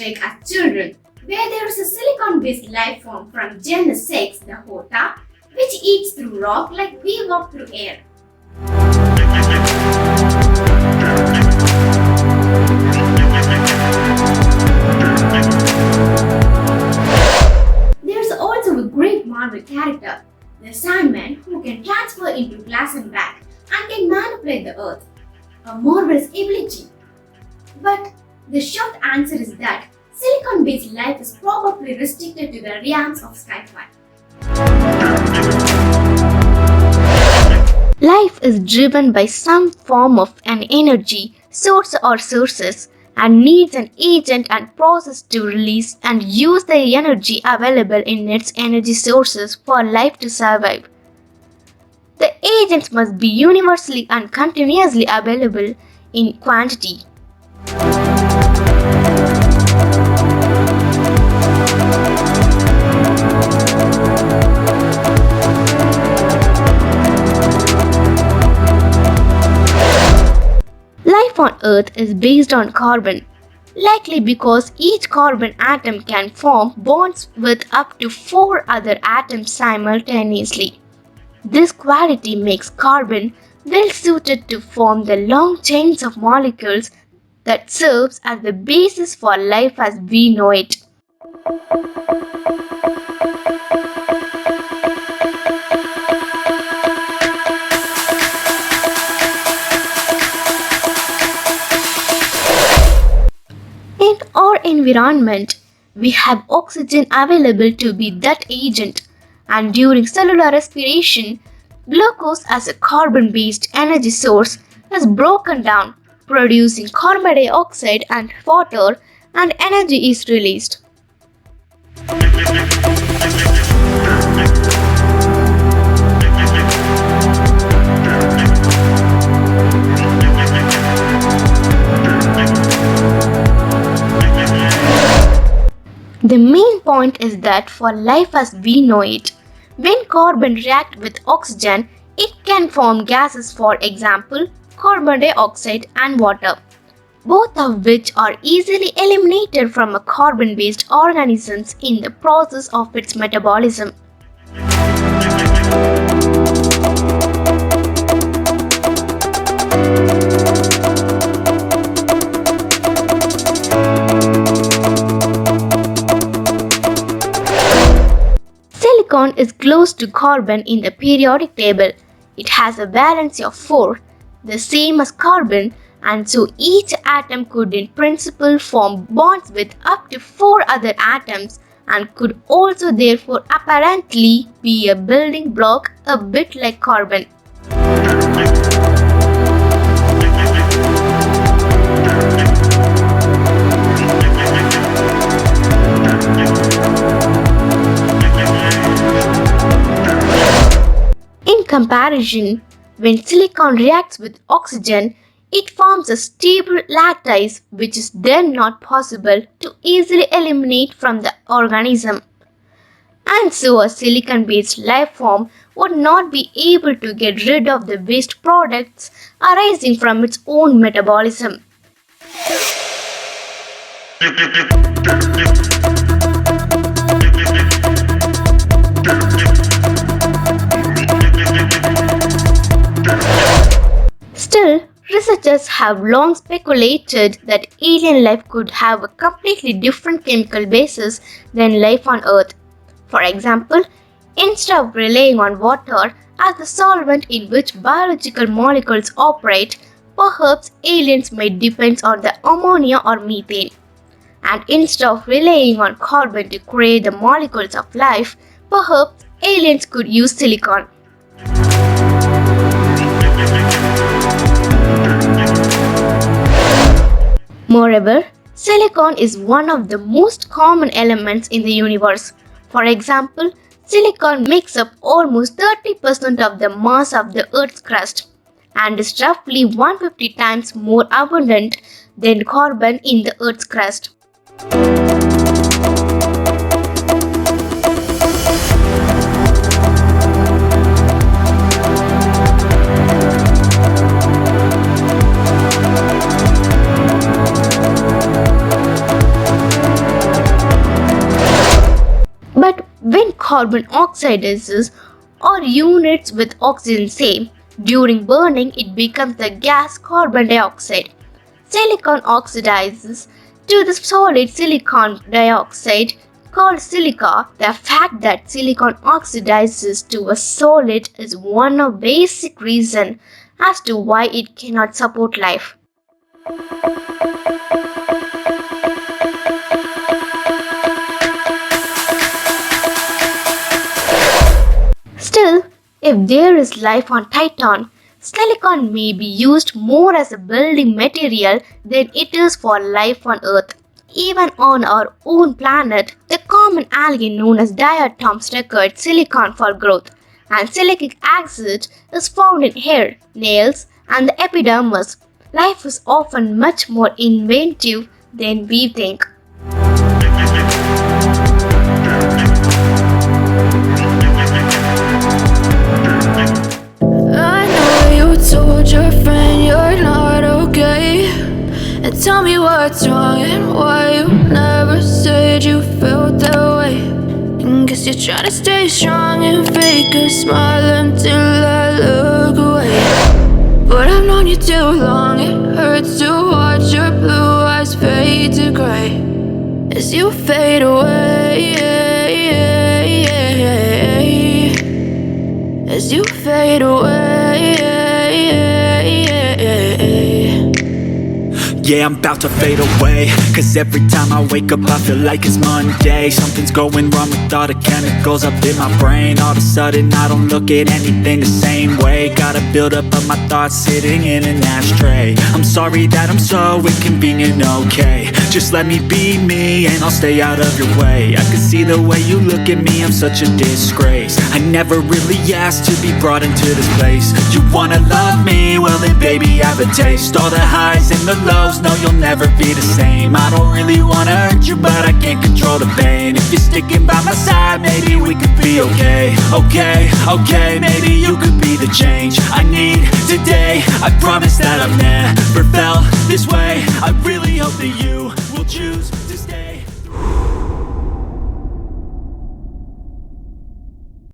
take as children, where there is a silicon-based life form from genus 6, the Hota, which eats through rock like we walk through air. There is also a great Marvel character, the Sandman, who can transfer into glass and back and can manipulate the earth. A marvelous ability. But the short answer is that silicon-based life is probably restricted to the realms of sci-fi. Life is driven by some form of an energy, source or sources, and needs an agent and process to release and use the energy available in its energy sources for life to survive. The agents must be universally and continuously available in quantity. Life on Earth is based on carbon, likely because each carbon atom can form bonds with up to 4 other atoms simultaneously. This quality makes carbon well suited to form the long chains of molecules that serves as the basis for life as we know it. In our environment, we have oxygen available to be that agent, and during cellular respiration, glucose as a carbon-based energy source is broken down, producing carbon dioxide and water, and energy is released. The main point is that for life as we know it, when carbon reacts with oxygen, it can form gases, for example, carbon dioxide and water, both of which are easily eliminated from a carbon-based organisms in the process of its metabolism. Silicon is close to carbon in the periodic table. It has a valency of 4, the same as carbon, and so each atom could in principle form bonds with up to 4 other atoms and could also therefore apparently be a building block a bit like carbon. In comparison, when silicon reacts with oxygen, it forms a stable lattice which is then not possible to easily eliminate from the organism. And so a silicon-based life form would not be able to get rid of the waste products arising from its own metabolism. Still, researchers have long speculated that alien life could have a completely different chemical basis than life on Earth. For example, instead of relying on water as the solvent in which biological molecules operate, perhaps aliens might depend on the ammonia or methane. And instead of relying on carbon to create the molecules of life, perhaps aliens could use silicon. Moreover, silicon is one of the most common elements in the universe. For example, silicon makes up almost 30% of the mass of the Earth's crust and is roughly 150 times more abundant than carbon in the Earth's crust. carbon oxidizes or units with oxygen same. During burning, it becomes the gas carbon dioxide. Silicon oxidizes to the solid silicon dioxide called silica. The fact that silicon oxidizes to a solid is one of basic reason as to why it cannot support life. Still, if there is life on Titan, silicon may be used more as a building material than it is for life on Earth. Even on our own planet, the common algae known as diatoms record silicon for growth, and silicic acid is found in hair, nails, and the epidermis. Life is often much more inventive than we think. I know you told your friend you're not okay, and tell me what's wrong and why you never said you felt that way. And guess you're trying to stay strong and fake a smile until I look away. But I've known you too long, it hurts to watch your blue eyes fade to gray as you fade away. As you fade away. Yeah, I'm about to fade away, cause every time I wake up I feel like it's Monday. Something's going wrong with all the chemicals up in my brain. All of a sudden I don't look at anything the same way. Got a build up of my thoughts sitting in an ashtray. I'm sorry that I'm so inconvenient, okay. Just let me be me and I'll stay out of your way. I can see the way you look at me, I'm such a disgrace. I never really asked to be brought into this place. You wanna love me? Well then baby I have a taste. All the highs and the lows, no you'll never be the same. I don't really wanna hurt you but I can't control the pain. If you're sticking by my side maybe we could be okay. Okay, maybe you could be the change I need today. I promise that I've never felt this way. I really hope that you will choose to stay.